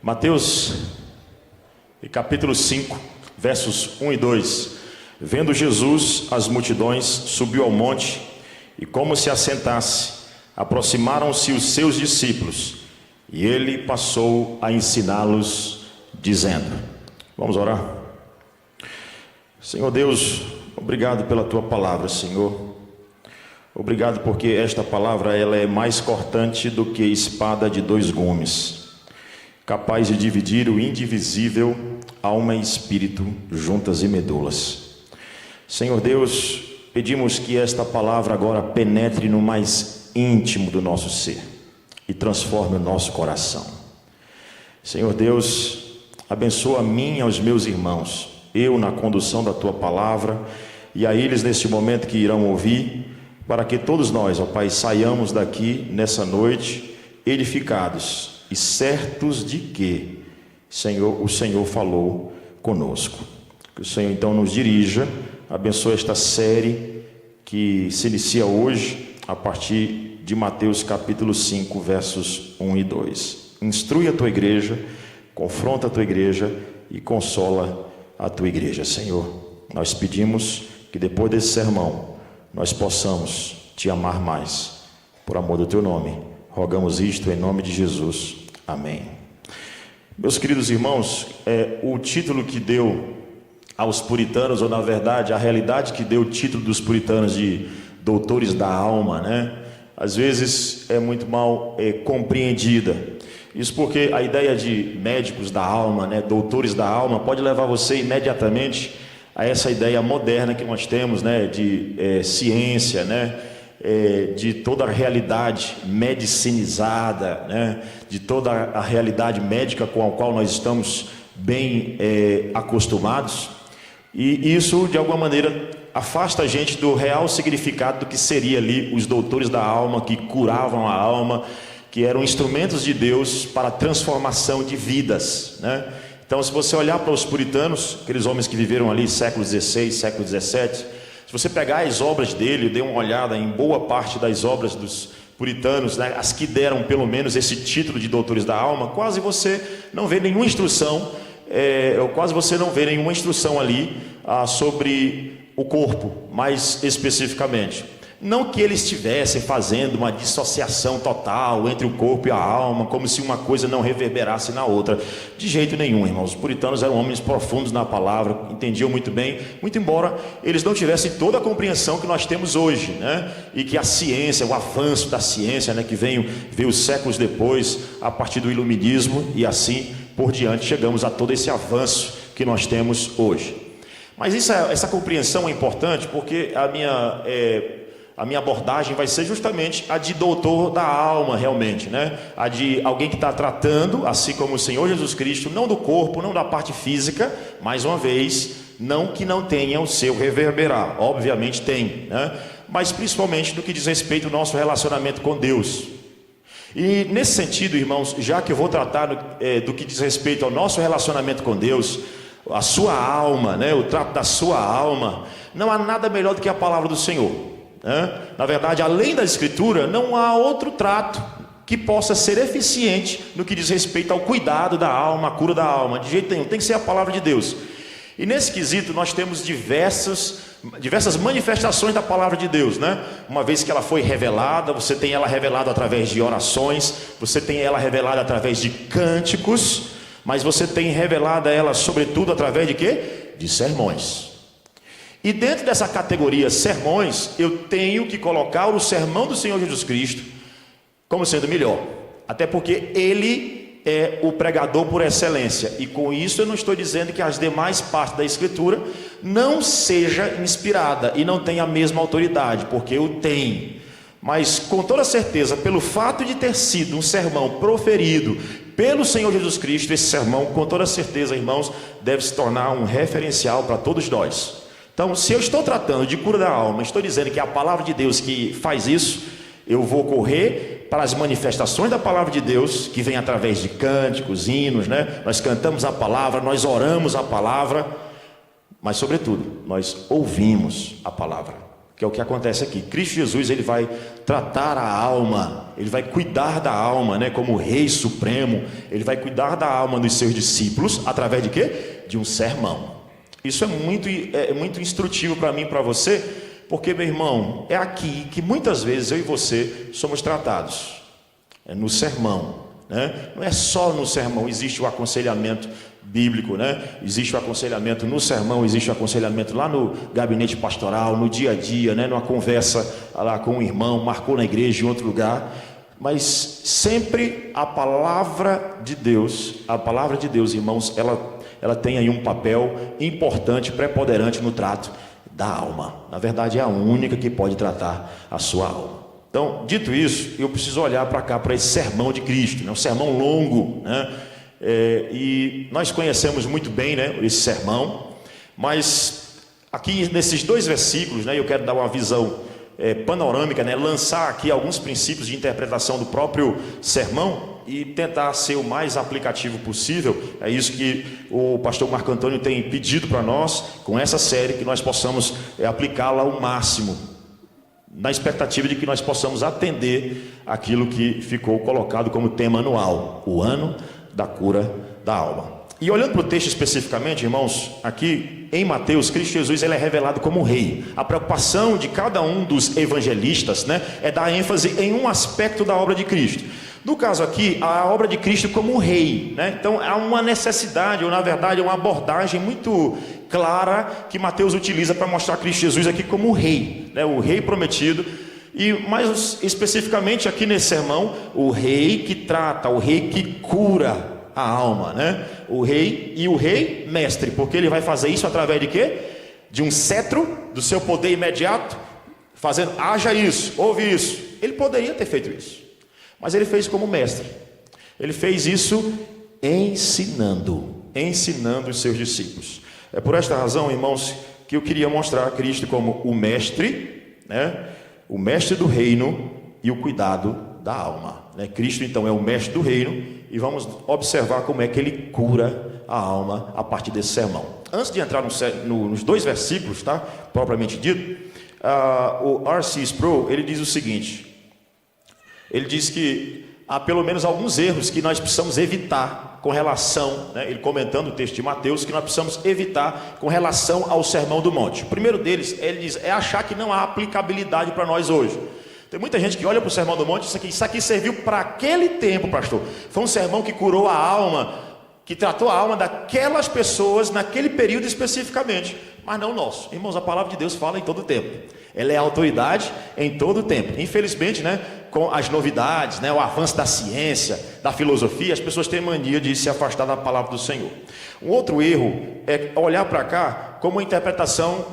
Mateus, capítulo 5, versos 1 e 2. Vendo Jesus as multidões, subiu ao monte, e como se assentasse, aproximaram-se os seus discípulos, e ele passou a ensiná-los, dizendo: vamos orar? Senhor Deus, obrigado pela tua palavra, Senhor. Obrigado porque esta palavra ela é mais cortante do que espada de dois gumes, capaz de dividir o indivisível, alma e espírito, juntas e medulas. Senhor Deus, pedimos que esta palavra agora penetre no mais íntimo do nosso ser e transforme o nosso coração. Senhor Deus, abençoa a mim e aos meus irmãos, eu na condução da tua palavra e a eles neste momento que irão ouvir, para que todos nós, ó Pai, saiamos daqui nessa noite edificados e certos de que, Senhor, o Senhor falou conosco. Que o Senhor então nos dirija, abençoe esta série que se inicia hoje a partir de Mateus capítulo 5, versos 1 e 2. Instrui a tua igreja, confronta a tua igreja e consola a tua igreja, Senhor. Nós pedimos que depois desse sermão nós possamos te amar mais, por amor do teu nome. Rogamos isto em nome de Jesus. Amém. Meus queridos irmãos, o título que deu aos puritanos, ou na verdade a realidade que deu o título dos puritanos de doutores da alma, né? Às vezes é muito mal compreendida. Isso porque a ideia de médicos da alma, né, doutores da alma, pode levar você imediatamente a essa ideia moderna que nós temos, né, de ciência, né, de toda a realidade medicinizada, né, de toda a realidade médica com a qual nós estamos bem acostumados. E isso, de alguma maneira, afasta a gente do real significado do que seria ali os doutores da alma, que curavam a alma, que eram instrumentos de Deus para a transformação de vidas, né? Então, se você olhar para os puritanos, aqueles homens que viveram ali século XVI, século XVII, se você pegar as obras dele, dê uma olhada em boa parte das obras dos puritanos, né, as que deram pelo menos esse título de doutores da alma, quase você não vê nenhuma instrução, ali sobre o corpo, mais especificamente. Não que eles estivessem fazendo uma dissociação total entre o corpo e a alma, como se uma coisa não reverberasse na outra. De jeito nenhum, irmãos. Os puritanos eram homens profundos na palavra, entendiam muito bem, muito embora eles não tivessem toda a compreensão que nós temos hoje, né? E que a ciência, o avanço da ciência, né, que veio séculos depois, a partir do iluminismo e assim por diante, chegamos a todo esse avanço que nós temos hoje. Mas essa compreensão é importante porque a minha abordagem vai ser justamente a de doutor da alma, realmente, né? A de alguém que está tratando, assim como o Senhor Jesus Cristo, não do corpo, não da parte física, mais uma vez, não que não tenha o seu reverberar, obviamente tem, né? Mas principalmente no que diz respeito ao nosso relacionamento com Deus. E nesse sentido, irmãos, já que eu vou tratar do que diz respeito ao nosso relacionamento com Deus, a sua alma, né? O trato da sua alma, não há nada melhor do que a palavra do Senhor. Na verdade, além da Escritura, não há outro trato que possa ser eficiente no que diz respeito ao cuidado da alma, a cura da alma. De jeito nenhum, tem que ser a palavra de Deus. E nesse quesito nós temos diversas manifestações da palavra de Deus, né? Uma vez que ela foi revelada, você tem ela revelada através de orações, você tem ela revelada através de cânticos, mas você tem revelada ela sobretudo através de quê? De sermões. E dentro dessa categoria sermões, eu tenho que colocar o sermão do Senhor Jesus Cristo como sendo melhor. Até porque ele é o pregador por excelência. E com isso eu não estou dizendo que as demais partes da Escritura não seja inspirada e não tenha a mesma autoridade, porque eu tenho. Mas com toda certeza, pelo fato de ter sido um sermão proferido pelo Senhor Jesus Cristo, esse sermão, com toda certeza, irmãos, deve se tornar um referencial para todos nós. Então, se eu estou tratando de cura da alma, estou dizendo que é a palavra de Deus que faz isso, eu vou correr para as manifestações da palavra de Deus, que vem através de cânticos, hinos, né? Nós cantamos a palavra, nós oramos a palavra, mas sobretudo, nós ouvimos a palavra. que é o que acontece aqui. Cristo Jesus, ele vai tratar a alma, ele vai cuidar da alma, né, como Rei Supremo. Ele vai cuidar da alma dos seus discípulos através de quê? De um sermão. Isso é muito instrutivo para mim e para você, porque, meu irmão, é aqui que muitas vezes eu e você somos tratados, é no sermão, né? Não é só no sermão, existe o aconselhamento bíblico, né? Existe o aconselhamento no sermão, existe o aconselhamento lá no gabinete pastoral, no dia a dia, né? Numa conversa lá com um irmão, marcou na igreja, em outro lugar. Mas sempre a palavra de Deus, irmãos, ela tem aí um papel importante, preponderante no trato da alma. Na verdade, é a única que pode tratar a sua alma. Então, dito isso, eu preciso olhar para cá, para esse sermão de Cristo, né? Um sermão longo, né? E nós conhecemos muito bem, né, esse sermão, mas aqui nesses 2 versículos, né, eu quero dar uma visão panorâmica, né, lançar aqui alguns princípios de interpretação do próprio sermão e tentar ser o mais aplicativo possível. É isso que o pastor Marco Antônio tem pedido para nós, com essa série, que nós possamos aplicá-la ao máximo, na expectativa de que nós possamos atender aquilo que ficou colocado como tema anual, o ano da cura da alma. E olhando para o texto especificamente, irmãos, aqui em Mateus, Cristo Jesus, ele é revelado como Rei. A preocupação de cada um dos evangelistas, né, é dar ênfase em um aspecto da obra de Cristo. No caso aqui, a obra de Cristo como Rei, né? Então há uma necessidade, ou na verdade uma abordagem muito clara que Mateus utiliza para mostrar Cristo Jesus aqui como Rei, né? O Rei prometido. E mais especificamente aqui nesse sermão, o Rei que trata, o Rei que cura a alma, né? O Rei e o Rei mestre, porque ele vai fazer isso através de quê? De um cetro do seu poder imediato, fazendo, haja isso, ouve isso. Ele poderia ter feito isso, mas ele fez como mestre. Ele fez isso ensinando os seus discípulos. É por esta razão, irmãos, que eu queria mostrar a Cristo como o mestre, né? O mestre do reino e o cuidado da alma, né? Cristo então é o mestre do reino, e vamos observar como é que ele cura a alma a partir desse sermão. Antes de entrar nos 2 versículos, tá? Propriamente dito, o R.C. Sproul, ele diz o seguinte, ele diz que há pelo menos alguns erros que nós precisamos evitar com relação, né, ele comentando o texto de Mateus, que nós precisamos evitar com relação ao Sermão do Monte. O primeiro deles, ele diz, é achar que não há aplicabilidade para nós hoje. Tem muita gente que olha para o Sermão do Monte e diz, isso aqui serviu para aquele tempo, pastor. Foi um sermão que curou a alma, que tratou a alma daquelas pessoas naquele período especificamente, mas não o nosso. Irmãos, a palavra de Deus fala em todo o tempo. Ela é autoridade em todo o tempo. Infelizmente, né, com as novidades, né, o avanço da ciência, da filosofia, as pessoas têm mania de se afastar da palavra do Senhor. Um outro erro é olhar para cá como uma interpretação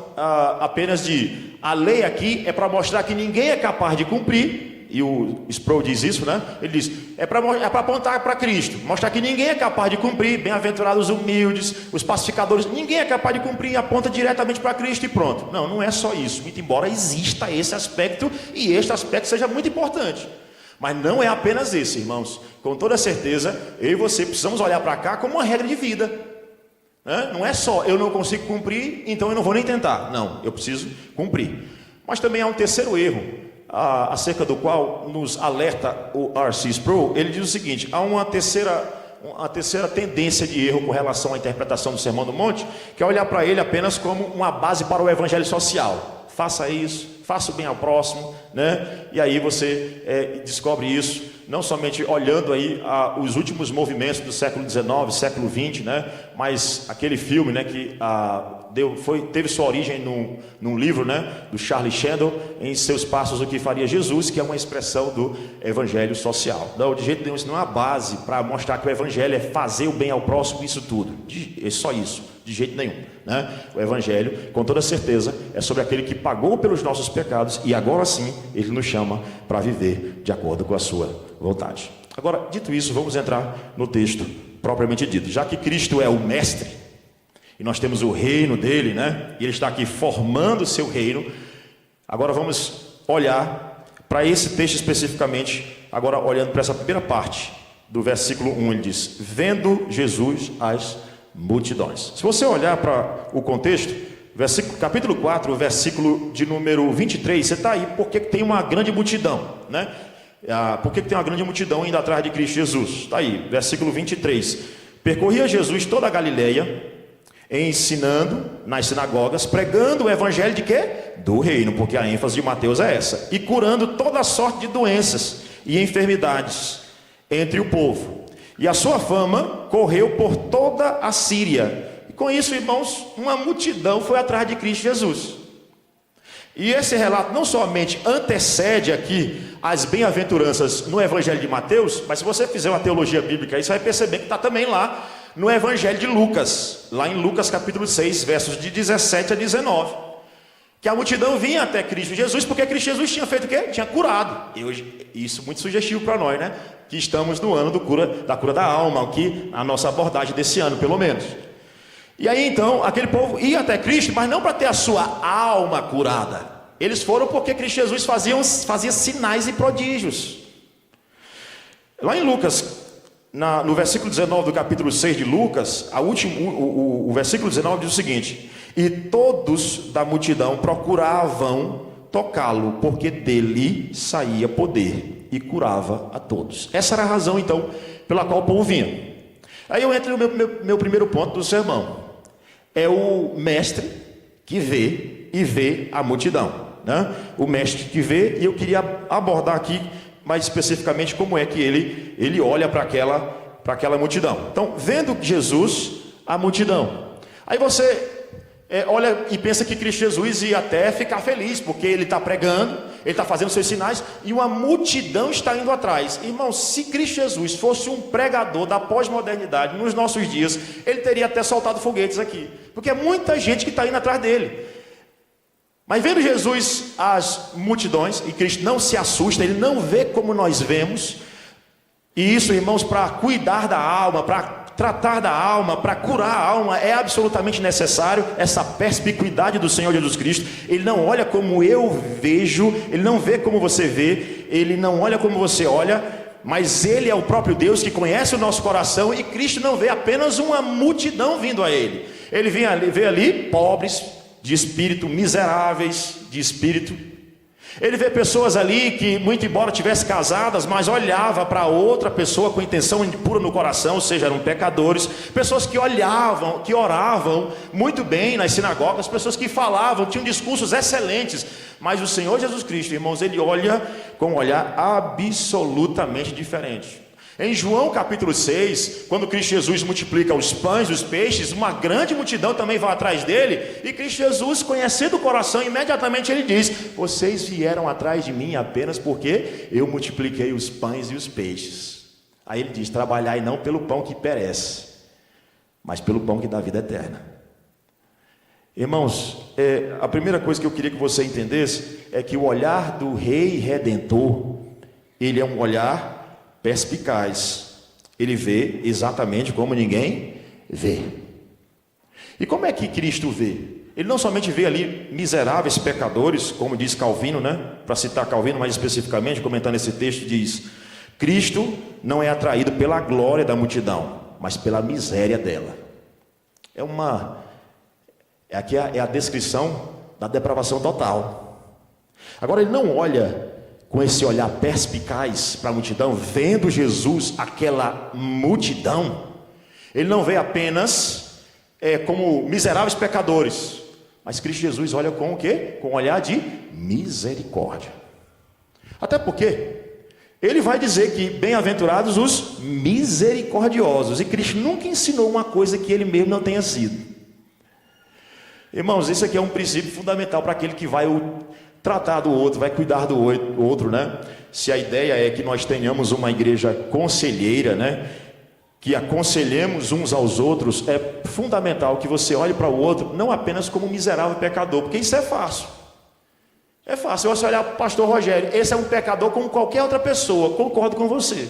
apenas de a lei aqui é para mostrar que ninguém é capaz de cumprir, e o Sproul diz isso, né? Ele diz, é para apontar para Cristo, mostrar que ninguém é capaz de cumprir, bem-aventurados os humildes, os pacificadores, ninguém é capaz de cumprir, e aponta diretamente para Cristo e pronto. Não, não é só isso, muito embora exista esse aspecto, e este aspecto seja muito importante. Mas não é apenas esse, irmãos. Com toda certeza, eu e você precisamos olhar para cá como uma regra de vida. Não é só, eu não consigo cumprir, então eu não vou nem tentar. Não, eu preciso cumprir. Mas também há um terceiro erro, acerca do qual nos alerta o R.C. Sproul. Ele diz o seguinte, há uma terceira tendência de erro com relação à interpretação do Sermão do Monte, que é olhar para ele apenas como uma base para o evangelho social. Faça isso, faça o bem ao próximo, né? E aí você descobre isso, não somente olhando aí os últimos movimentos do século XIX, século XX, né? Mas aquele filme, né, que teve sua origem num livro, né, do Charlie Chandler, Em Seus Passos o que Faria Jesus, que é uma expressão do evangelho social. Não, de jeito nenhum, isso não é a base para mostrar que o evangelho é fazer o bem ao próximo, isso tudo, é só isso, de jeito nenhum, né? O evangelho, com toda certeza, é sobre aquele que pagou pelos nossos pecados e agora sim ele nos chama para viver de acordo com a sua vontade. Agora, dito isso, vamos entrar no texto propriamente dito. Já que Cristo é o mestre e nós temos o reino dele, né? E ele está aqui formando o seu reino. Agora vamos olhar para esse texto especificamente, agora olhando para essa primeira parte do versículo 1, ele diz, vendo Jesus as multidões. Se você olhar para o contexto, capítulo 4, versículo de número 23, você está aí porque tem uma grande multidão, né? Por que tem uma grande multidão indo atrás de Cristo Jesus? Está aí, versículo 23. Percorria Jesus toda a Galileia, ensinando nas sinagogas, pregando o evangelho de quê? Do reino, porque a ênfase de Mateus é essa, e curando toda sorte de doenças e enfermidades entre o povo. E a sua fama correu por toda a Síria. E com isso, irmãos, uma multidão foi atrás de Cristo Jesus. E esse relato não somente antecede aqui as bem-aventuranças no evangelho de Mateus, mas se você fizer uma teologia bíblica aí, você vai perceber que está também lá no evangelho de Lucas, lá em Lucas capítulo 6, versos de 17 a 19, que a multidão vinha até Cristo Jesus, porque Cristo Jesus tinha feito o quê? Tinha curado. E hoje, isso muito sugestivo para nós, né? Que estamos no ano da cura da alma, aqui a nossa abordagem desse ano, pelo menos. E aí então, aquele povo ia até Cristo, mas não para ter a sua alma curada. Eles foram porque Cristo Jesus fazia sinais e prodígios. Lá em Lucas, no versículo 19 do capítulo 6 de Lucas, o versículo 19 diz o seguinte: e todos da multidão procuravam tocá-lo, porque dele saía poder e curava a todos. Essa era a razão então pela qual o povo vinha. Aí eu entro no meu primeiro ponto do sermão. É o mestre que vê a multidão, né? O mestre que vê, e eu queria abordar aqui mais especificamente como é que ele olha para aquela multidão. Então, vendo Jesus, a multidão. Aí você olha e pensa que Cristo Jesus ia até ficar feliz, porque ele está pregando, ele está fazendo seus sinais, e uma multidão está indo atrás. Irmão, se Cristo Jesus fosse um pregador da pós-modernidade nos nossos dias, ele teria até soltado foguetes aqui, porque é muita gente que está indo atrás dele. Mas vendo Jesus as multidões, e Cristo não se assusta, ele não vê como nós vemos, e isso, irmãos, para cuidar da alma, para tratar da alma, para curar a alma, é absolutamente necessário essa perspicuidade do Senhor Jesus Cristo. Ele não olha como eu vejo, ele não vê como você vê, ele não olha como você olha, mas ele é o próprio Deus que conhece o nosso coração, e Cristo não vê apenas uma multidão vindo a ele. Ele vê ali pobres de espírito, miseráveis de espírito. Ele vê pessoas ali que, muito embora tivessem casadas, mas olhava para outra pessoa com intenção impura no coração, ou seja, eram pecadores. Pessoas que olhavam, que oravam muito bem nas sinagogas, pessoas que falavam, tinham discursos excelentes. Mas o Senhor Jesus Cristo, irmãos, ele olha com um olhar absolutamente diferente. Em João capítulo 6, quando Cristo Jesus multiplica os pães e os peixes, uma grande multidão também vai atrás dele, e Cristo Jesus, conhecendo o coração, imediatamente ele diz: vocês vieram atrás de mim apenas porque eu multipliquei os pães e os peixes. Aí ele diz: trabalhai não pelo pão que perece, mas pelo pão que dá vida eterna. Irmãos, a primeira coisa que eu queria que você entendesse é que o olhar do Rei Redentor, ele é um olhar perspicaz. Ele vê exatamente como ninguém vê. E como é que Cristo vê? Ele não somente vê ali miseráveis pecadores, como diz Calvino, né? Para citar Calvino mais especificamente, comentando esse texto, diz: Cristo não é atraído pela glória da multidão, mas pela miséria dela. Aqui é a descrição da depravação total. Agora, ele não olha com esse olhar perspicaz para a multidão, vendo Jesus, aquela multidão, ele não vê apenas como miseráveis pecadores, mas Cristo Jesus olha com o quê? Com um olhar de misericórdia. Até porque ele vai dizer que bem-aventurados os misericordiosos, e Cristo nunca ensinou uma coisa que ele mesmo não tenha sido. Irmãos, isso aqui é um princípio fundamental para aquele que vai tratar do outro, vai cuidar do outro, né? Se a ideia é que nós tenhamos uma igreja conselheira, né? Que aconselhemos uns aos outros, é fundamental que você olhe para o outro, não apenas como um miserável pecador, porque isso é fácil. É fácil, você olhar para o pastor Rogério, esse é um pecador como qualquer outra pessoa, concordo com você.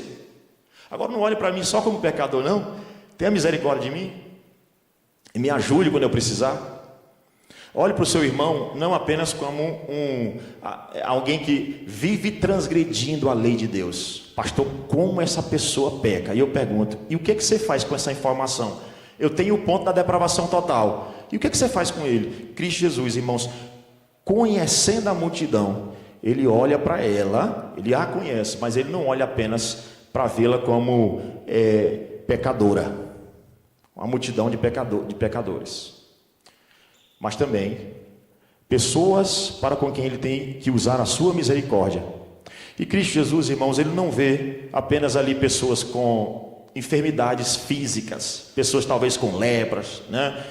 Agora não olhe para mim só como pecador, não. Tenha misericórdia de mim, e me ajude quando eu precisar. Olhe para o seu irmão não apenas como alguém que vive transgredindo a lei de Deus. Pastor, como essa pessoa peca? E eu pergunto: e o que você faz com essa informação? Eu tenho o ponto da depravação total. E o que você faz com ele? Cristo Jesus, irmãos, conhecendo a multidão, ele olha para ela, ele a conhece, mas ele não olha apenas para vê-la como pecadora, uma multidão de pecadores, mas também pessoas para com quem ele tem que usar a sua misericórdia. E Cristo Jesus, irmãos, ele não vê apenas ali pessoas com enfermidades físicas, pessoas talvez com lepras, né?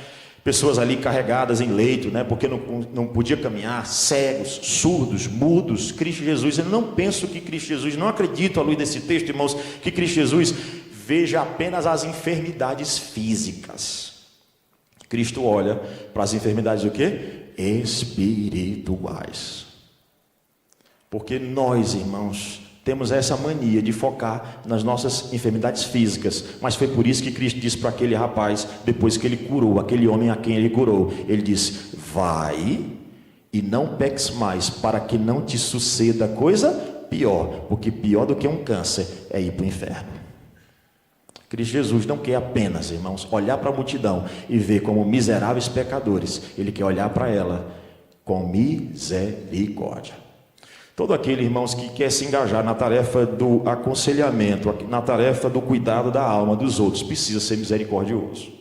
Pessoas ali carregadas em leito, né? Porque não podia caminhar, cegos, surdos, mudos. Cristo Jesus, eu não penso que Cristo Jesus, não acredito à luz desse texto, irmãos, que Cristo Jesus veja apenas as enfermidades físicas. Cristo olha para as enfermidades o quê? Espirituais. Porque nós, irmãos, temos essa mania de focar nas nossas enfermidades físicas. Mas foi por isso que Cristo disse para aquele rapaz, depois que ele curou, aquele homem a quem ele curou, ele disse: vai e não peques mais, para que não te suceda coisa pior, porque pior do que um câncer é ir para o inferno. Cristo Jesus não quer apenas, irmãos, olhar para a multidão e ver como miseráveis pecadores. Ele quer olhar para ela com misericórdia. Todo aquele, irmãos, que quer se engajar na tarefa do aconselhamento, na tarefa do cuidado da alma dos outros, precisa ser misericordioso.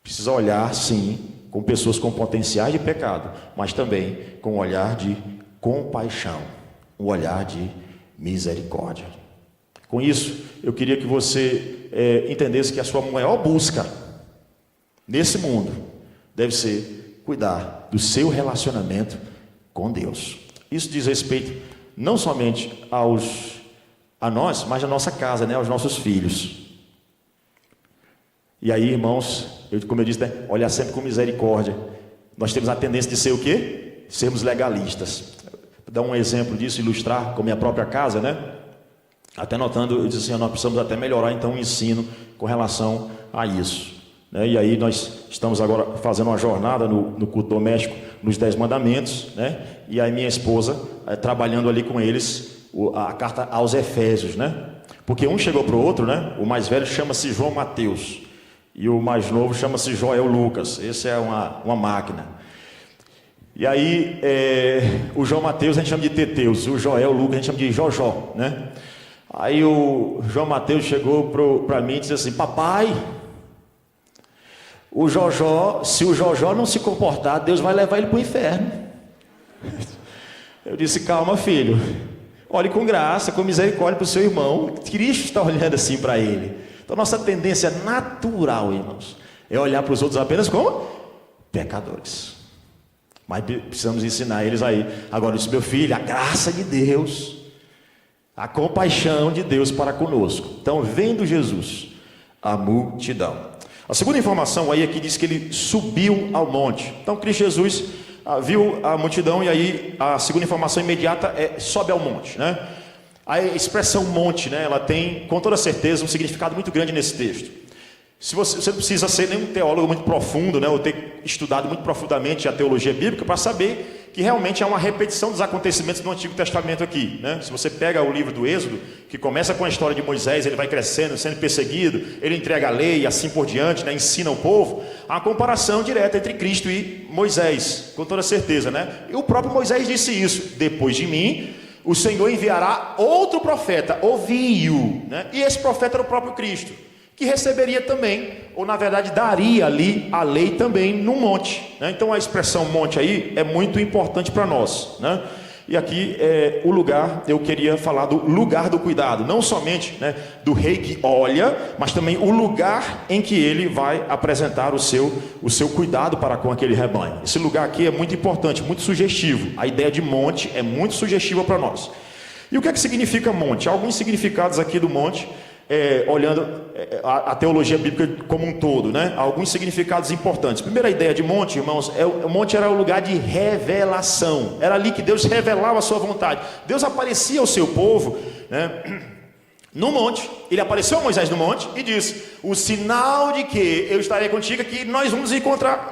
Precisa olhar, sim, com pessoas com potenciais de pecado, mas também com um olhar de compaixão, um olhar de misericórdia. Com isso, eu queria que você entendesse que a sua maior busca nesse mundo deve ser cuidar do seu relacionamento com Deus. Isso diz respeito não somente a nós, mas à nossa casa, né? Aos nossos filhos. E aí, irmãos, como eu disse, né? Olhar sempre com misericórdia. Nós temos a tendência de ser o quê? Sermos legalistas. Vou dar um exemplo disso, ilustrar com a minha própria casa, né? Até notando, eu disse assim, nós precisamos até melhorar então o ensino com relação a isso, né? E aí nós estamos agora fazendo uma jornada no culto doméstico, nos 10 mandamentos, né? E aí minha esposa trabalhando ali com eles a carta aos Efésios, né? Porque um chegou para o outro, né? O mais velho chama-se João Mateus e o mais novo chama-se Joel Lucas. Esse é uma máquina. E aí o João Mateus a gente chama de Teteus, o Joel Lucas a gente chama de Jojó, né? Aí o João Mateus chegou para mim e disse assim: papai, o Jojó, se o Jojó não se comportar, Deus vai levar ele para o inferno. Eu disse: calma, filho, olhe com graça, com misericórdia para o seu irmão. Cristo está olhando assim para ele. Então nossa tendência natural, irmãos, é olhar para os outros apenas como pecadores. Mas precisamos ensinar eles aí. Agora, isso, meu filho, a graça de Deus, a compaixão de Deus para conosco. Então, vendo Jesus, a multidão. A segunda informação aí aqui diz que ele subiu ao monte. Então, Cristo Jesus viu a multidão e aí a segunda informação imediata é sobe ao monte, né? A expressão monte, né? Ela tem, com toda certeza, um significado muito grande nesse texto. Se você não precisa ser nenhum teólogo muito profundo, né? Ou ter estudado muito profundamente a teologia bíblica para saber que realmente é uma repetição dos acontecimentos do Antigo Testamento aqui, né? Se você pega o livro do Êxodo, que começa com a história de Moisés, ele vai crescendo, sendo perseguido, ele entrega a lei e assim por diante, né? Ensina o povo, há uma comparação direta entre Cristo e Moisés, com toda certeza, né? E o próprio Moisés disse isso: depois de mim, o Senhor enviará outro profeta, ouvi-o, né? E esse profeta era o próprio Cristo, que receberia também, ou na verdade daria ali a lei também no monte, né? Então a expressão monte aí é muito importante para nós, né? E aqui o lugar, eu queria falar do lugar do cuidado, não somente, né, do rei que olha, mas também o lugar em que ele vai apresentar o seu cuidado para com aquele rebanho. Esse lugar aqui é muito importante, muito sugestivo. A ideia de monte é muito sugestiva para nós. E o que é que significa monte? Alguns significados aqui do monte, olhando a teologia bíblica como um todo, né? Alguns significados importantes. Primeira ideia de monte, irmãos, o monte era o lugar de revelação. Era ali que Deus revelava a sua vontade. Deus aparecia ao seu povo, né? No monte. Ele apareceu a Moisés no monte e disse: o sinal de que eu estarei contigo é que nós vamos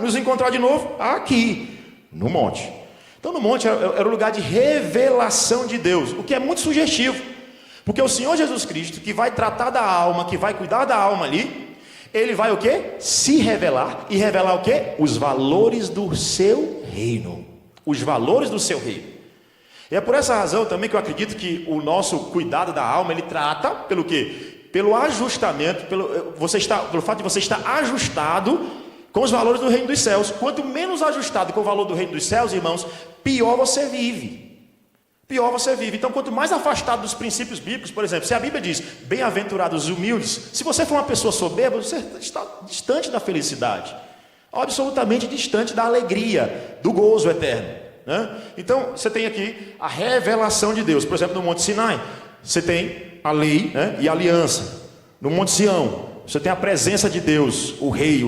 nos encontrar de novo aqui, no monte. Então no monte era o lugar de revelação de Deus, o que é muito sugestivo. Porque o Senhor Jesus Cristo, que vai tratar da alma, que vai cuidar da alma ali, Ele vai o quê? Se revelar. E revelar o quê? Os valores do seu reino. Os valores do seu reino. E é por essa razão também que eu acredito que o nosso cuidado da alma, ele trata pelo quê? Pelo ajustamento, pelo fato de você estar ajustado com os valores do reino dos céus. Quanto menos ajustado com o valor do reino dos céus, irmãos, pior você vive. Pior você vive. Então, quanto mais afastado dos princípios bíblicos, por exemplo, se a Bíblia diz, bem-aventurados os humildes, se você for uma pessoa soberba, você está distante da felicidade, absolutamente distante da alegria, do gozo eterno, né? Então, você tem aqui a revelação de Deus. Por exemplo, no Monte Sinai, você tem a lei, né, e a aliança. No Monte Sião, você tem a presença de Deus, o rei,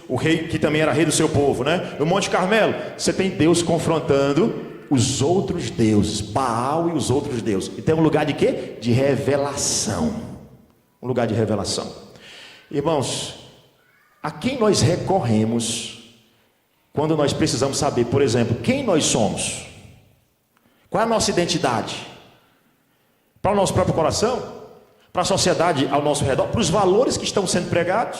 o rei que também era rei do seu povo, né? No Monte Carmelo, você tem Deus confrontando os outros deuses, Baal e os outros deuses. E tem um lugar de quê? De revelação. Um lugar de revelação. Irmãos, a quem nós recorremos quando nós precisamos saber, por exemplo, quem nós somos? Qual é a nossa identidade? Para o nosso próprio coração? Para a sociedade ao nosso redor? Para os valores que estão sendo pregados?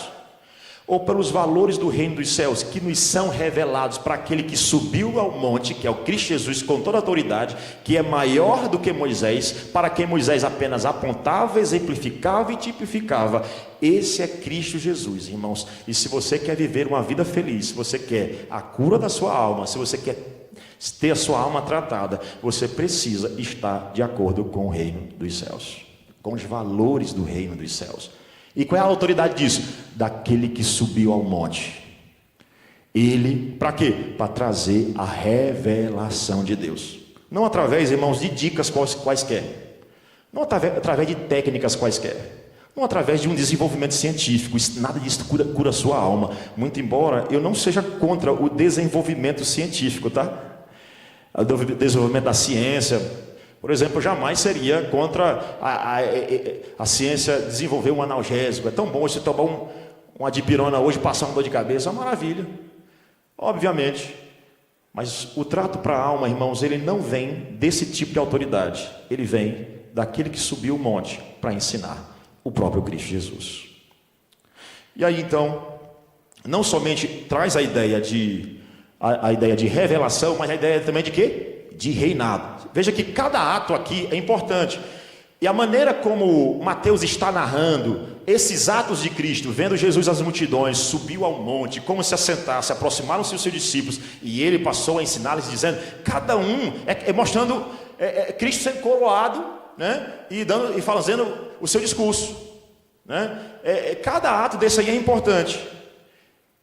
Ou pelos valores do reino dos céus, que nos são revelados para aquele que subiu ao monte, que é o Cristo Jesus, com toda a autoridade, que é maior do que Moisés, para quem Moisés apenas apontava, exemplificava e tipificava. Esse é Cristo Jesus, irmãos. E se você quer viver uma vida feliz, se você quer a cura da sua alma, se você quer ter a sua alma tratada, você precisa estar de acordo com o reino dos céus, com os valores do reino dos céus. E qual é a autoridade disso? Daquele que subiu ao monte. Ele, para quê? Para trazer a revelação de Deus. Não através, irmãos, de dicas quaisquer. Não através de técnicas quaisquer. Não através de um desenvolvimento científico. Nada disso cura a sua alma. Muito embora eu não seja contra o desenvolvimento científico, tá? O desenvolvimento da ciência. Por exemplo, eu jamais seria contra a ciência desenvolver um analgésico. É tão bom você tomar uma dipirona hoje, passar uma dor de cabeça, é uma maravilha. Obviamente. Mas o trato para a alma, irmãos, ele não vem desse tipo de autoridade. Ele vem daquele que subiu o monte para ensinar, o próprio Cristo Jesus. E aí, então, não somente traz a ideia de revelação, mas a ideia também de quê? De reinado. Veja que cada ato aqui é importante. E a maneira como Mateus está narrando esses atos de Cristo, vendo Jesus as multidões, subiu ao monte, como se assentasse, aproximaram-se os seus discípulos, e ele passou a ensiná-los, dizendo, cada um, mostrando Cristo sendo coroado, né, e fazendo o seu discurso, né? Cada ato desse aí é importante.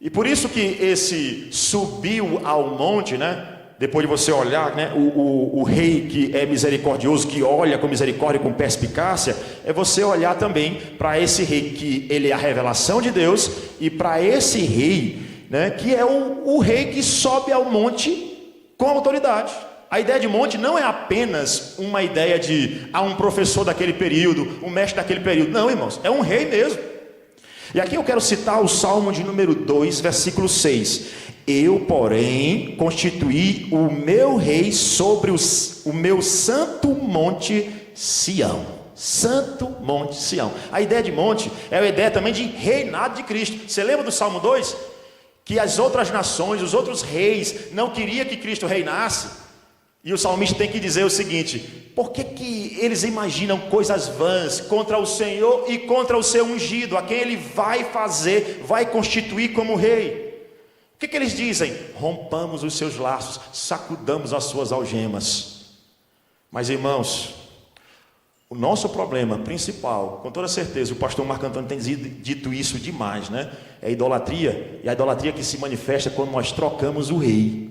E por isso que esse subiu ao monte, né? Depois de você olhar, né, o rei que é misericordioso, que olha com misericórdia e com perspicácia, é você olhar também para esse rei que ele é a revelação de Deus, e para esse rei, né, que é o rei que sobe ao monte com autoridade. A ideia de monte não é apenas uma ideia de um professor daquele período, um mestre daquele período. Não, irmãos, é um rei mesmo. E aqui eu quero citar o Salmo de número 2, versículo 6. Eu, porém, constituí o meu rei sobre o meu santo monte Sião. Santo monte Sião. A ideia de monte é a ideia também de reinado de Cristo. Você lembra do Salmo 2? Que as outras nações, os outros reis, não queriam que Cristo reinasse. E o salmista tem que dizer o seguinte: por que eles imaginam coisas vãs contra o Senhor e contra o seu ungido, a quem ele vai constituir como rei? O que eles dizem? Rompamos os seus laços, sacudamos as suas algemas. Mas, irmãos, o nosso problema principal, com toda certeza, o pastor Marco Antônio tem dito isso demais, né? É a idolatria, e a idolatria que se manifesta quando nós trocamos o rei,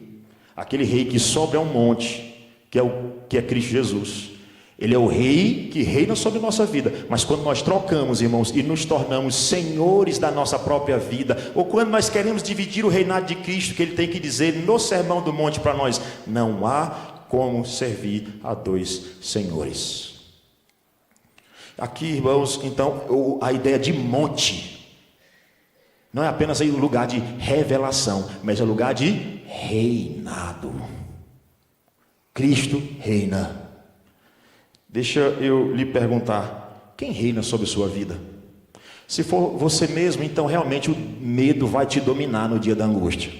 aquele rei que sobe ao monte, que é Cristo Jesus. Ele é o rei que reina sobre a nossa vida. Mas quando nós trocamos, irmãos, e nos tornamos senhores da nossa própria vida, ou quando nós queremos dividir o reinado de Cristo, que ele tem que dizer no Sermão do Monte para nós: não há como servir a dois senhores. Aqui, irmãos, então, a ideia de monte não é apenas aí um lugar de revelação, mas é um lugar de reinado. Cristo reina. Deixa eu lhe perguntar: quem reina sobre sua vida? Se for você mesmo, então realmente o medo vai te dominar no dia da angústia.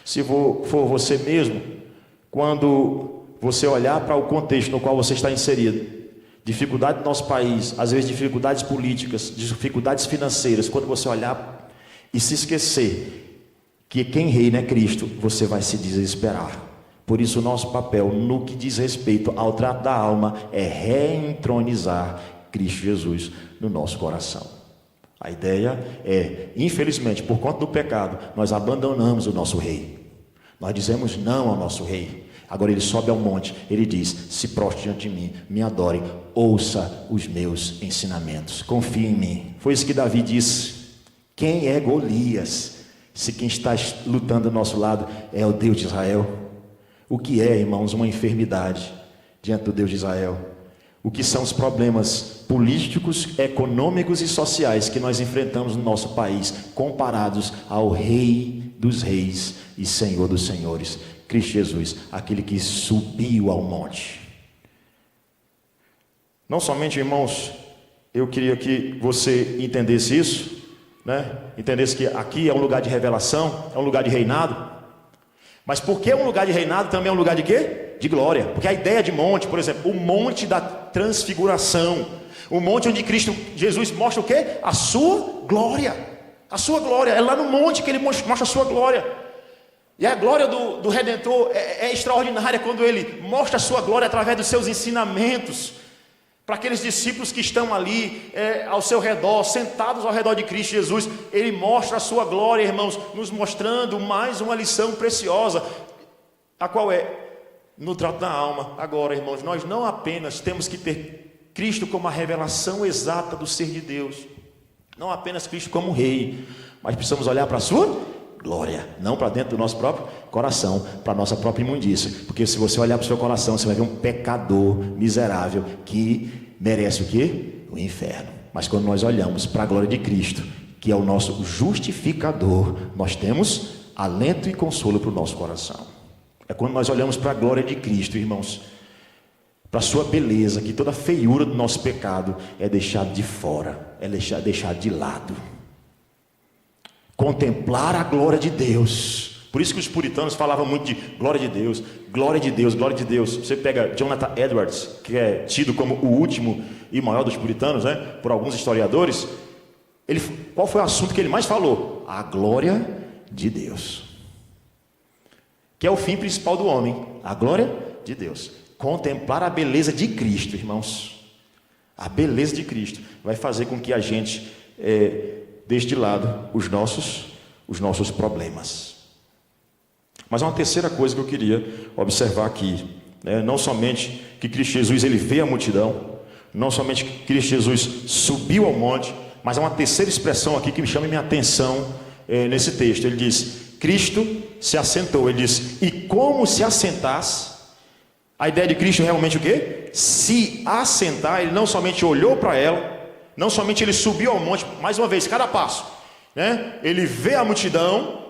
Se for você mesmo, quando você olhar para o contexto no qual você está inserido, dificuldade do nosso país, às vezes dificuldades políticas, dificuldades financeiras, quando você olhar e se esquecer que quem reina é Cristo, você vai se desesperar. Por isso o nosso papel no que diz respeito ao trato da alma é reentronizar Cristo Jesus no nosso coração. A ideia é, infelizmente, por conta do pecado, nós abandonamos o nosso rei. Nós dizemos não ao nosso rei. Agora ele sobe ao monte, ele diz: se prostre diante de mim, me adore, ouça os meus ensinamentos, confie em mim. Foi isso que Davi disse. Quem é Golias? Se quem está lutando do nosso lado é o Deus de Israel. O que é, irmãos, uma enfermidade diante do Deus de Israel? O que são os problemas políticos, econômicos e sociais que nós enfrentamos no nosso país, comparados ao Rei dos Reis e Senhor dos Senhores, Cristo Jesus, aquele que subiu ao monte. Não somente, irmãos, eu queria que você entendesse isso, entendesse que aqui é um lugar de revelação, é um lugar de reinado. Mas porque é um lugar de reinado, também é um lugar de quê? De glória. Porque a ideia de monte, por exemplo, o monte da transfiguração, o monte onde Cristo Jesus mostra o quê? A sua glória. A sua glória, é lá no monte que ele mostra a sua glória. E a glória do Redentor é extraordinária quando ele mostra a sua glória através dos seus ensinamentos. Para aqueles discípulos que estão ali ao seu redor, sentados ao redor de Cristo Jesus, ele mostra a sua glória, irmãos, nos mostrando mais uma lição preciosa, a qual é no trato da alma. Agora, irmãos, nós não apenas temos que ter Cristo como a revelação exata do ser de Deus, não apenas Cristo como rei, mas precisamos olhar para a sua glória, não para dentro do nosso próprio coração, para a nossa própria imundícia, porque se você olhar para o seu coração, você vai ver um pecador miserável que merece o quê? O inferno. Mas quando nós olhamos para a glória de Cristo, que é o nosso justificador, nós temos alento e consolo para o nosso coração. É quando nós olhamos para a glória de Cristo, irmãos, para a sua beleza, que toda a feiura do nosso pecado é deixada de fora, é deixada de lado. Contemplar a glória de Deus. Por isso que os puritanos falavam muito de glória de Deus, glória de Deus, glória de Deus. Você pega Jonathan Edwards, que é tido como o último e maior dos puritanos, por alguns historiadores. Qual foi o assunto que ele mais falou? A glória de Deus, que é o fim principal do homem, a glória de Deus. Contemplar a beleza de Cristo, irmãos. A beleza de Cristo vai fazer com que a gente deixe de lado os nossos problemas. Mas há uma terceira coisa que eu queria observar aqui, não somente que Cristo Jesus ele vê a multidão, não somente que Cristo Jesus subiu ao monte, mas há uma terceira expressão aqui que me chama a minha atenção nesse texto. Ele diz: Cristo se assentou. Ele diz: e como se assentasse. A ideia de Cristo é realmente o quê? Se assentar. Ele não somente olhou para ela, não somente ele subiu ao monte, mais uma vez, cada passo, ele vê a multidão,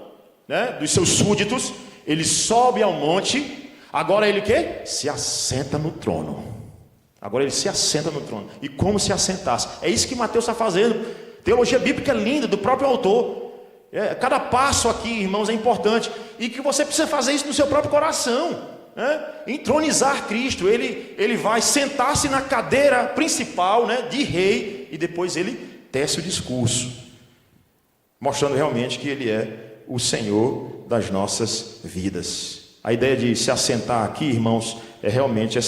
dos seus súditos, ele sobe ao monte, agora ele o quê? Se assenta no trono. Agora ele se assenta no trono. E como se assentasse? É isso que Mateus está fazendo. Teologia bíblica linda do próprio autor. Cada passo aqui, irmãos, é importante. E que você precisa fazer isso no seu próprio coração. Entronizar Cristo. Ele vai sentar-se na cadeira principal, de rei, e depois ele tece o discurso, mostrando realmente que ele é o Senhor das nossas vidas. A ideia de se assentar aqui, irmãos, é realmente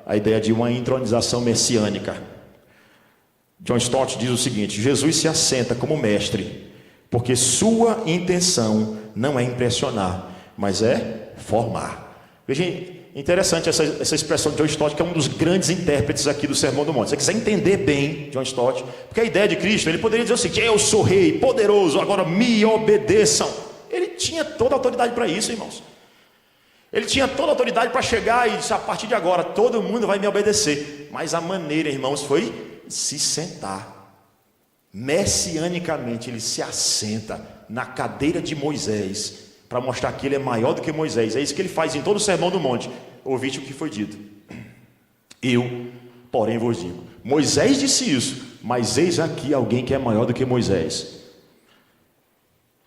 a ideia de uma entronização messiânica. John Stott diz o seguinte: Jesus se assenta como mestre, porque sua intenção não é impressionar, mas é formar. Veja, interessante essa expressão de John Stott, que é um dos grandes intérpretes aqui do Sermão do Monte. Se você quiser entender bem John Stott, porque a ideia de Cristo, ele poderia dizer o seguinte: eu sou rei, poderoso, agora me obedeçam. Ele tinha toda a autoridade para isso, irmãos. Ele tinha toda a autoridade para chegar e dizer: a partir de agora todo mundo vai me obedecer. Mas a maneira, irmãos, foi se sentar. Messianicamente ele se assenta na cadeira de Moisés, para mostrar que ele é maior do que Moisés. É isso que ele faz em todo o Sermão do Monte. Ouviste o que foi dito. Eu, porém, vos digo. Moisés disse isso, mas eis aqui alguém que é maior do que Moisés.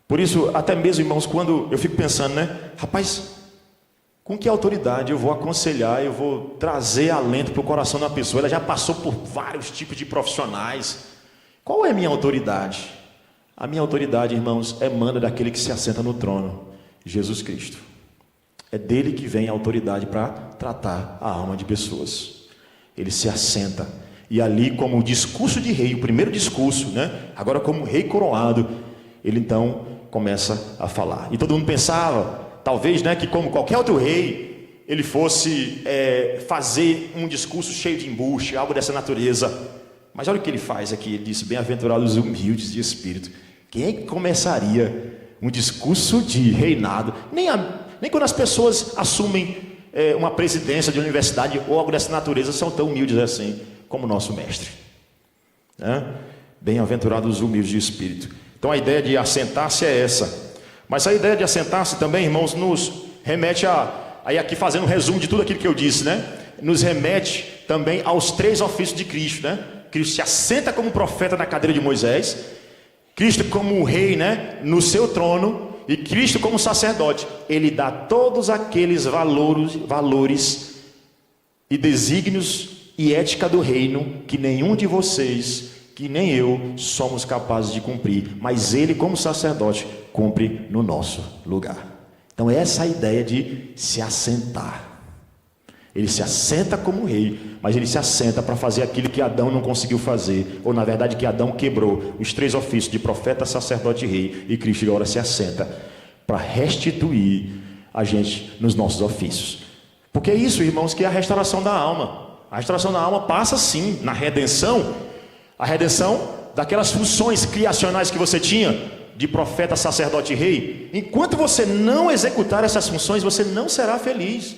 Por isso, até mesmo, irmãos, quando eu fico pensando, né? Rapaz, com que autoridade eu vou aconselhar, eu vou trazer alento para o coração da pessoa? Ela já passou por vários tipos de profissionais. Qual é a minha autoridade? A minha autoridade, irmãos, emana daquele que se assenta no trono, Jesus Cristo. É dele que vem a autoridade para tratar a alma de pessoas. Ele se assenta. E ali, como o discurso de rei, o primeiro discurso, né? Agora como rei coroado, ele então começa a falar. E todo mundo pensava, talvez, né, que como qualquer outro rei, ele fosse fazer um discurso cheio de embuste, algo dessa natureza. Mas olha o que ele faz aqui. Ele diz: bem-aventurados os humildes de espírito. Quem é que começaria um discurso de reinado? Nem quando as pessoas assumem uma presidência de universidade ou algo dessa natureza são tão humildes assim como o nosso mestre, né? Bem-aventurados os humildes de espírito. Então a ideia de assentar-se é essa. Mas a ideia de assentar-se também, irmãos, nos remete aí aqui fazendo um resumo de tudo aquilo que eu disse, né? Nos remete também aos 3 ofícios de Cristo, né? Cristo se assenta como profeta na cadeira de Moisés, Cristo como rei, né, no seu trono, e Cristo como sacerdote. Ele dá todos aqueles valores e desígnios e ética do reino que nenhum de vocês, que nem eu, somos capazes de cumprir, mas ele como sacerdote cumpre no nosso lugar. Então essa é a ideia de se assentar. Ele se assenta como rei, mas ele se assenta para fazer aquilo que Adão não conseguiu fazer, ou na verdade que Adão quebrou, os 3 ofícios de profeta, sacerdote e rei, e Cristo agora se assenta para restituir a gente nos nossos ofícios. Porque é isso, irmãos, que é a restauração da alma. A restauração da alma passa sim na redenção, a redenção daquelas funções criacionais que você tinha, de profeta, sacerdote e rei. Enquanto você não executar essas funções, você não será feliz.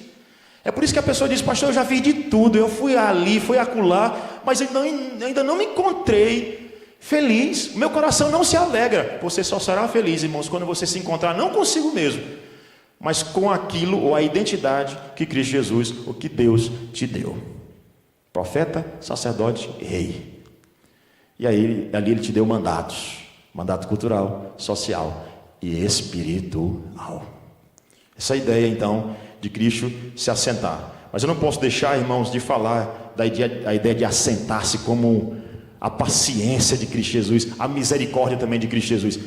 É por isso que a pessoa diz: pastor, eu já fiz de tudo, eu fui ali, fui acolá, mas ainda não me encontrei feliz, o meu coração não se alegra. Você só será feliz, irmãos, quando você se encontrar não consigo mesmo, mas com aquilo ou a identidade que Cristo Jesus, o que Deus te deu. Profeta, sacerdote, rei. E aí ali ele te deu mandatos, mandato cultural, social e espiritual. Essa ideia então de Cristo se assentar. Mas eu não posso deixar, irmãos, de falar da ideia de assentar-se como a paciência de Cristo Jesus, a misericórdia também de Cristo Jesus.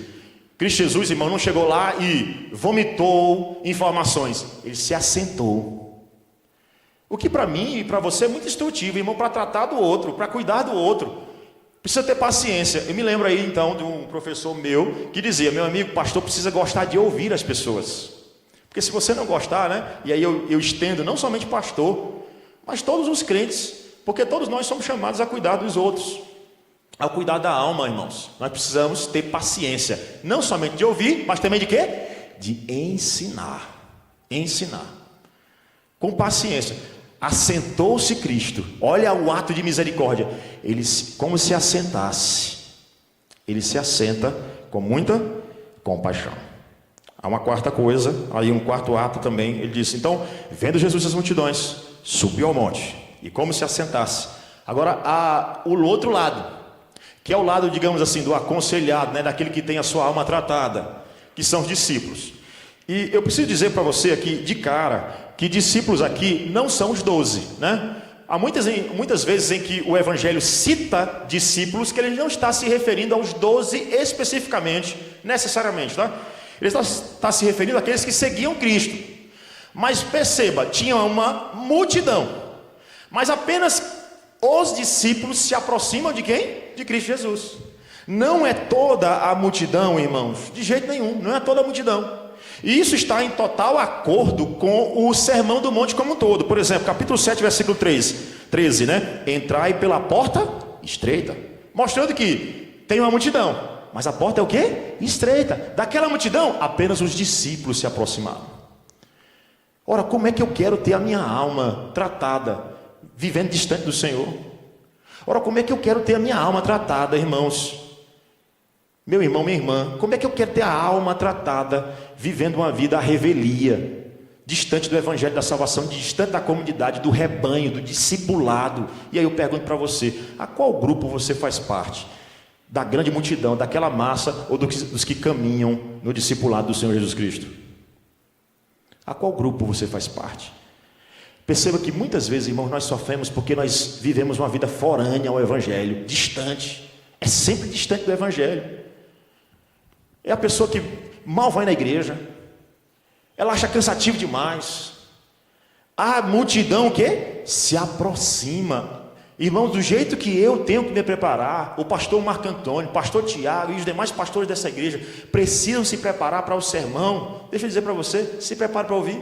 Cristo Jesus, irmão, não chegou lá e vomitou informações. Ele se assentou. O que para mim e para você é muito instrutivo, irmão, para tratar do outro, para cuidar do outro. Precisa ter paciência. Eu me lembro aí então de um professor meu que dizia: meu amigo, pastor precisa gostar de ouvir as pessoas. Porque se você não gostar, né? E aí eu estendo não somente pastor, mas todos os crentes, porque todos nós somos chamados a cuidar dos outros, ao cuidar da alma, irmãos. Nós precisamos ter paciência, não somente de ouvir, mas também de quê? De ensinar. Ensinar. Com paciência. Assentou-se Cristo. Olha o ato de misericórdia. Ele, como se assentasse. Ele se assenta com muita compaixão. Há uma quarta coisa, aí um quarto ato também. Ele disse: então, vendo Jesus as multidões, subiu ao monte, e como se assentasse. Agora, há o outro lado, que é o lado, digamos assim, do aconselhado, né, daquele que tem a sua alma tratada, que são os discípulos. E eu preciso dizer para você aqui, de cara, que discípulos aqui não são os 12, né? Há muitas vezes em que o Evangelho cita discípulos, que ele não está se referindo aos 12 especificamente, necessariamente, tá? Ele está se referindo àqueles que seguiam Cristo. Mas perceba, tinha uma multidão, mas apenas os discípulos se aproximam de quem? De Cristo Jesus. Não é toda a multidão, irmãos, de jeito nenhum, não é toda a multidão. E isso está em total acordo com o Sermão do Monte como um todo. Por exemplo, capítulo 7, versículo 13, né? Entrai pela porta estreita, mostrando que tem uma multidão, mas a porta é o quê? Estreita. Daquela multidão, apenas os discípulos se aproximaram. Ora, como é que eu quero ter a minha alma tratada, vivendo distante do Senhor? Ora, como é que eu quero ter a minha alma tratada, irmãos? Meu irmão, minha irmã, como é que eu quero ter a alma tratada, vivendo uma vida à revelia, distante do evangelho da salvação, distante da comunidade, do rebanho, do discipulado. E aí eu pergunto para você, a qual grupo você faz parte? Da grande multidão, daquela massa ou dos que caminham no discipulado do Senhor Jesus Cristo? A qual grupo você faz parte? Perceba que muitas vezes, irmãos, nós sofremos porque nós vivemos uma vida forânea ao evangelho, distante. É sempre distante do evangelho. É a pessoa que mal vai na igreja, ela acha cansativo demais. A multidão o quê? Se aproxima. Irmãos, do jeito que eu tenho que me preparar, o pastor Marco Antônio, o pastor Tiago e os demais pastores dessa igreja precisam se preparar para o sermão. Deixa eu dizer para você, se prepare para ouvir.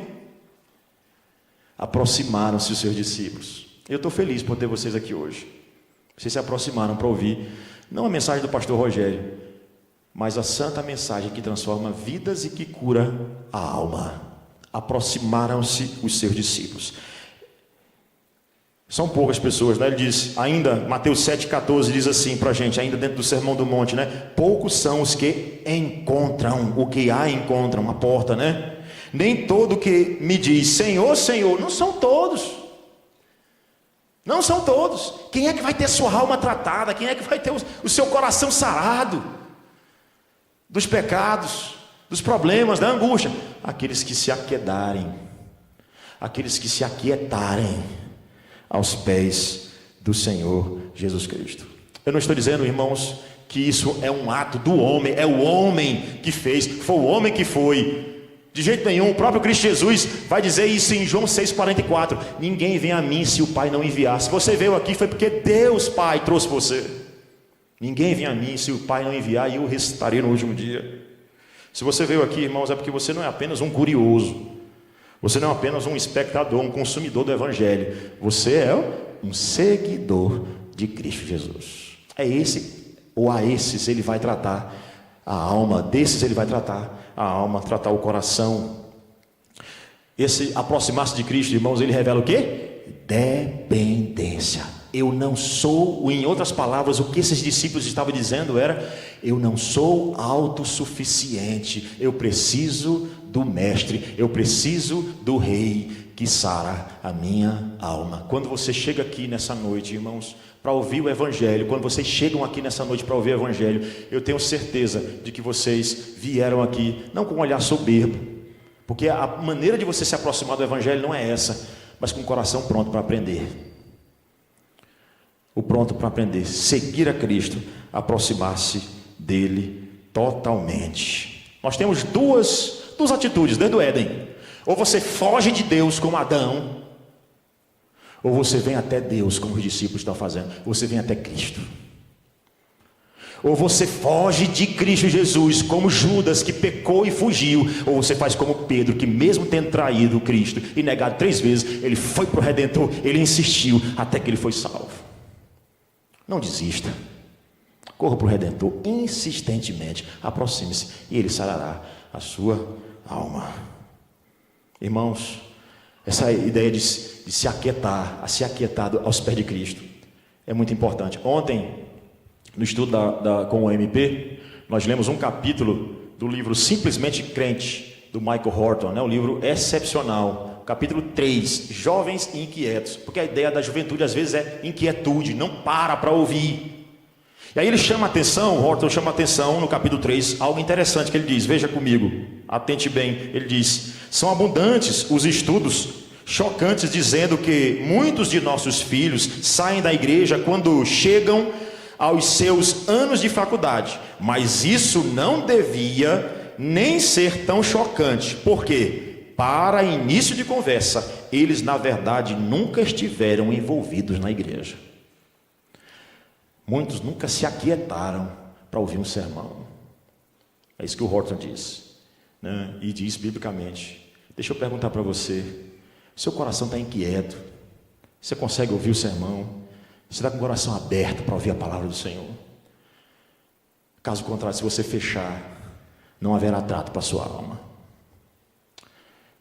Aproximaram-se os seus discípulos. Eu estou feliz por ter vocês aqui hoje. Vocês se aproximaram para ouvir, não a mensagem do pastor Rogério, mas a santa mensagem que transforma vidas e que cura a alma. Aproximaram-se os seus discípulos. São poucas pessoas, né? Ele diz, ainda, Mateus 7,14 diz assim para a gente, ainda dentro do Sermão do Monte, né? Poucos são os que encontram, o que há encontram, a porta, né? Nem todo que me diz, Senhor, Senhor, não são todos. Não são todos. Quem é que vai ter sua alma tratada? Quem é que vai ter o seu coração sarado dos pecados, dos problemas, da angústia? Aqueles que se aquietarem, aqueles que se aquietarem aos pés do Senhor Jesus Cristo. Eu não estou dizendo, irmãos, que isso é um ato do homem, é o homem que fez, foi o homem que foi. De jeito nenhum, o próprio Cristo Jesus vai dizer isso em João 6,44. Ninguém vem a mim se o Pai não enviar. Se você veio aqui foi porque Deus Pai trouxe você. Ninguém vem a mim se o Pai não enviar e eu ressuscitarei no último dia. Se você veio aqui, irmãos, é porque você não é apenas um curioso. Você não é apenas um espectador, um consumidor do Evangelho. Você é um seguidor de Cristo Jesus. É esse, ou a esses ele vai tratar a alma, desses ele vai tratar a alma, tratar o coração. Esse aproximar-se de Cristo, irmãos, ele revela o quê? Dependência. Eu não sou, em outras palavras, o que esses discípulos estavam dizendo era, eu não sou autossuficiente, eu preciso do mestre, eu preciso do rei que sara a minha alma. Quando você chega aqui nessa noite, irmãos, para ouvir o evangelho, quando vocês chegam aqui nessa noite para ouvir o evangelho, eu tenho certeza de que vocês vieram aqui, não com um olhar soberbo, porque a maneira de você se aproximar do evangelho não é essa, mas com o coração pronto para aprender. O pronto para aprender, seguir a Cristo, aproximar-se dele totalmente. Nós temos duas atitudes dentro do Éden. Ou você foge de Deus como Adão, ou você vem até Deus como os discípulos estão fazendo. Você vem até Cristo. Ou você foge de Cristo Jesus como Judas que pecou e fugiu, ou você faz como Pedro que mesmo tendo traído Cristo e negado 3 vezes, ele foi para o Redentor, ele insistiu até que ele foi salvo. Não desista. Corra para o Redentor insistentemente. Aproxime-se e ele sarará a sua alma. Irmãos, essa ideia de se aquietar, a ser aquietado aos pés de Cristo, é muito importante. Ontem, no estudo com o MP, nós lemos um capítulo do livro Simplesmente Crente, do Michael Horton, né? Um livro excepcional. Capítulo 3, Jovens e Inquietos, porque a ideia da juventude às vezes é inquietude, não para ouvir. E aí ele chama a atenção, Horton chama a atenção no capítulo 3, algo interessante que ele diz, veja comigo, atente bem, ele diz, são abundantes os estudos chocantes dizendo que muitos de nossos filhos saem da igreja quando chegam aos seus anos de faculdade, mas isso não devia nem ser tão chocante, por quê? Para início de conversa, eles na verdade nunca estiveram envolvidos na igreja. Muitos nunca se aquietaram para ouvir um sermão. É isso que o Horton diz, né? E diz biblicamente. Deixa eu perguntar para você, seu coração está inquieto? Você consegue ouvir o sermão? Você está com o coração aberto para ouvir a palavra do Senhor? Caso contrário, se você fechar, não haverá trato para a sua alma.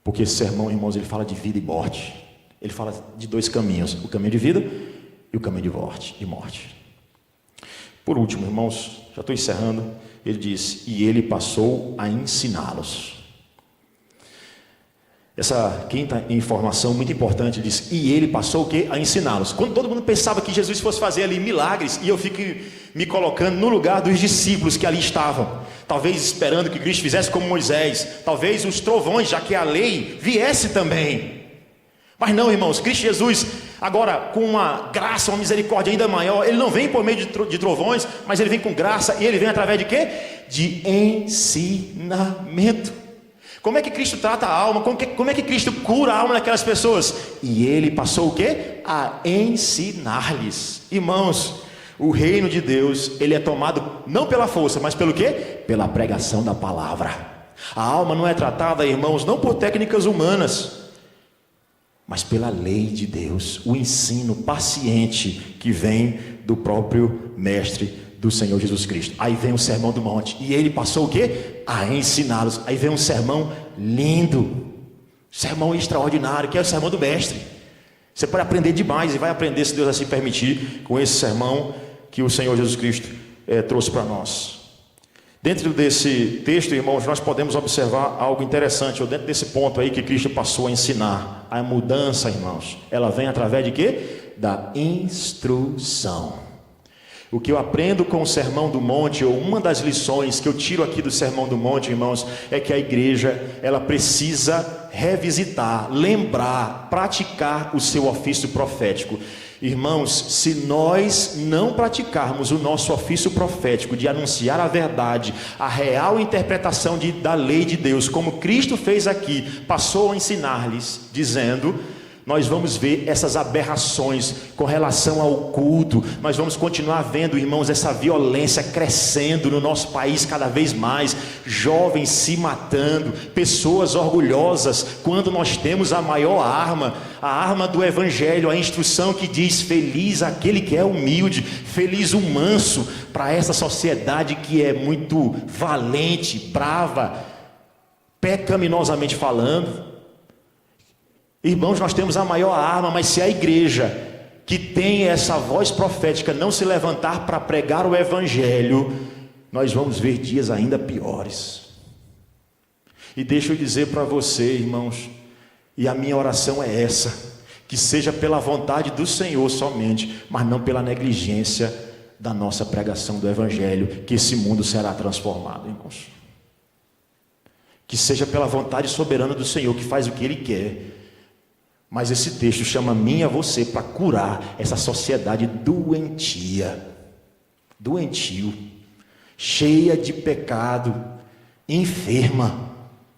Porque esse sermão, irmãos, ele fala de vida e morte. Ele fala de 2 caminhos, o caminho de vida e o caminho de morte. Por último, irmãos, já estou encerrando, ele diz, e ele passou a ensiná-los. Essa quinta informação muito importante diz: e ele passou o quê? A ensiná-los. Quando todo mundo pensava que Jesus fosse fazer ali milagres, e eu fico me colocando no lugar dos discípulos que ali estavam, talvez esperando que Cristo fizesse como Moisés, talvez os trovões, já que a lei viesse também. Mas não, irmãos, Cristo Jesus, agora com uma graça, uma misericórdia ainda maior, ele não vem por meio de trovões, mas ele vem com graça, e ele vem através de quê? De ensinamento. Como é que Cristo trata a alma? Como é que Cristo cura a alma daquelas pessoas? E ele passou o quê? A ensinar-lhes. Irmãos, o reino de Deus, ele é tomado não pela força, mas pelo quê? Pela pregação da palavra. A alma não é tratada, irmãos, não por técnicas humanas, mas pela lei de Deus, o ensino paciente que vem do próprio Mestre, do Senhor Jesus Cristo. Aí vem o sermão do monte, e ele passou o quê? A ensiná-los. Aí vem um sermão lindo, sermão extraordinário, que é o sermão do Mestre. Você pode aprender demais, e vai aprender, se Deus assim permitir, com esse sermão que o Senhor Jesus Cristo trouxe para nós. Dentro desse texto, irmãos, nós podemos observar algo interessante, ou dentro desse ponto aí que Cristo passou a ensinar. A mudança, irmãos, ela vem através de quê? Da instrução. O que eu aprendo com o Sermão do Monte, ou uma das lições que eu tiro aqui do Sermão do Monte, irmãos, é que a igreja, ela precisa revisitar, lembrar, praticar o seu ofício profético. Irmãos, se nós não praticarmos o nosso ofício profético de anunciar a verdade, a real interpretação da lei de Deus, como Cristo fez aqui, passou a ensinar-lhes, dizendo: nós vamos ver essas aberrações com relação ao culto. Nós vamos continuar vendo, irmãos, essa violência crescendo no nosso país cada vez mais, jovens se matando, pessoas orgulhosas, quando nós temos a maior arma, a arma do evangelho, a instrução que diz: feliz aquele que é humilde, feliz o manso, para essa sociedade que é muito valente, brava, pecaminosamente falando. Irmãos, nós temos a maior arma, mas se a igreja que tem essa voz profética não se levantar para pregar o evangelho, nós vamos ver dias ainda piores. E deixa eu dizer para você, irmãos, e a minha oração é essa: que seja pela vontade do Senhor somente, mas não pela negligência da nossa pregação do evangelho, que esse mundo será transformado, irmãos. Que seja pela vontade soberana do Senhor, que faz o que Ele quer. Mas esse texto chama a mim e a você para curar essa sociedade doentia, doentio, cheia de pecado, enferma.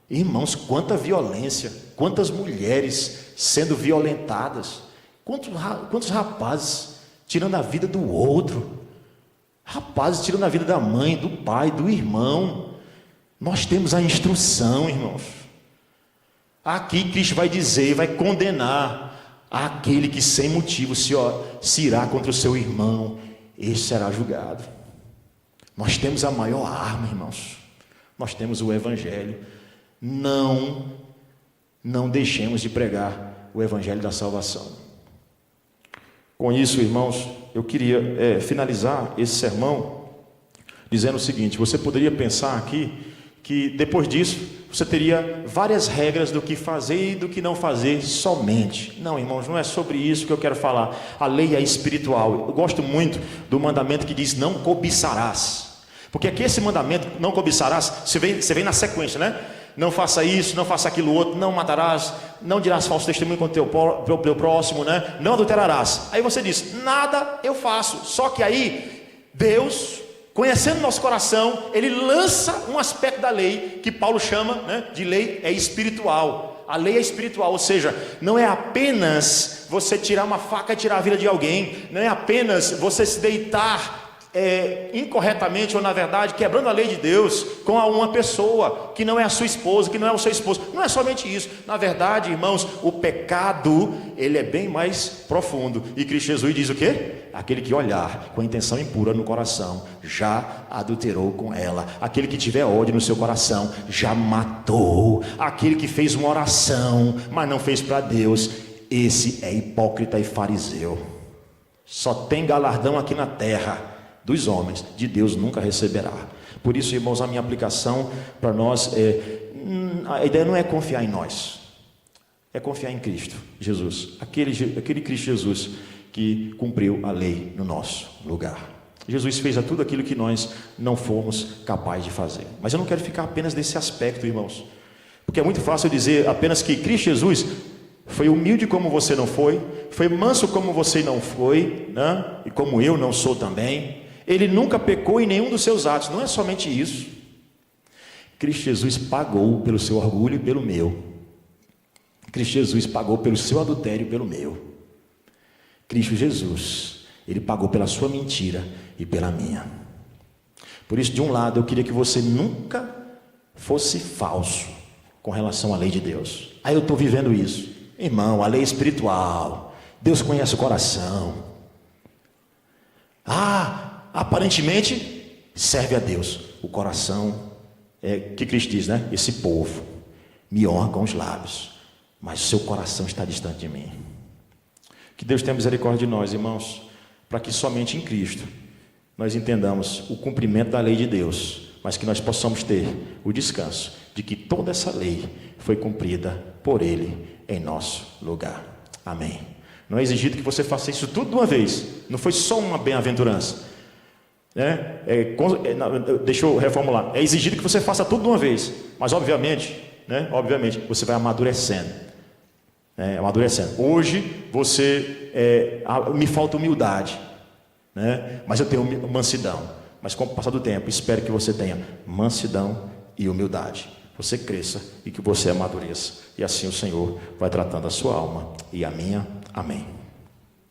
Irmãos, quanta violência, quantas mulheres sendo violentadas, quantos rapazes tirando a vida do outro, rapazes tirando a vida da mãe, do pai, do irmão. Nós temos a instrução, irmãos. Aqui Cristo vai dizer, vai condenar aquele que sem motivo se irá contra o seu irmão, este será julgado. Nós temos a maior arma, irmãos, nós temos o evangelho. Não deixemos de pregar o evangelho da salvação. Com isso, irmãos, eu queria finalizar esse sermão dizendo o seguinte: você poderia pensar aqui que depois disso você teria várias regras do que fazer e do que não fazer somente. Não, irmãos, não é sobre isso que eu quero falar. A lei é espiritual. Eu gosto muito do mandamento que diz: não cobiçarás. Porque aqui esse mandamento, não cobiçarás, você vem na sequência, né? Não faça isso, não faça aquilo outro, não matarás, não dirás falso testemunho contra o teu próximo, né? Não adulterarás. Aí você diz: nada eu faço. Só que aí Deus, conhecendo nosso coração, Ele lança um aspecto da lei que Paulo chama, né, de lei espiritual. A lei é espiritual, ou seja, não é apenas você tirar uma faca e tirar a vida de alguém, não é apenas você se deitar incorretamente, ou na verdade quebrando a lei de Deus com uma pessoa que não é a sua esposa, que não é o seu esposo. Não é somente isso. Na verdade, irmãos, o pecado, ele é bem mais profundo. E Cristo Jesus diz o quê? Aquele que olhar com a intenção impura no coração já adulterou com ela. Aquele que tiver ódio no seu coração já matou. Aquele que fez uma oração, mas não fez para Deus, esse é hipócrita e fariseu. Só tem galardão aqui na terra dos homens, de Deus nunca receberá. Por isso, irmãos, a minha aplicação para nós a ideia não é confiar em nós. é confiar em Cristo Jesus, aquele Cristo Jesus que cumpriu a lei no nosso lugar. Jesus fez tudo aquilo que nós não fomos capazes de fazer. Mas eu não quero ficar apenas nesse aspecto, irmãos, porque é muito fácil dizer apenas que Cristo Jesus foi humilde como você não foi manso como você não foi, né? E como eu não sou também. Ele nunca pecou em nenhum dos seus atos. Não é somente isso. Cristo Jesus pagou pelo seu orgulho e pelo meu. Cristo Jesus pagou pelo seu adultério e pelo meu. Cristo Jesus, Ele pagou pela sua mentira e pela minha. Por isso, de um lado, eu queria que você nunca fosse falso com relação à lei de Deus. Aí eu estou vivendo isso. Irmão, a lei espiritual, Deus conhece o coração. Aparentemente serve a Deus. O coração, que Cristo diz, né? Esse povo me honra com os lábios, mas o seu coração está distante de mim. Que Deus tenha misericórdia de nós, irmãos, para que somente em Cristo nós entendamos o cumprimento da lei de Deus, mas que nós possamos ter o descanso de que toda essa lei foi cumprida por Ele em nosso lugar. Amém. Não é exigido que você faça isso tudo de uma vez. Não foi só uma bem-aventurança, né? Deixa eu reformular. É exigido que você faça tudo de uma vez, mas obviamente, né? Obviamente, você vai amadurecendo, amadurecendo. Hoje me falta humildade, né? Mas eu tenho mansidão. Mas com o passar do tempo, espero que você tenha mansidão e humildade. Você cresça e que você amadureça. E assim o Senhor vai tratando a sua alma e a minha. Amém.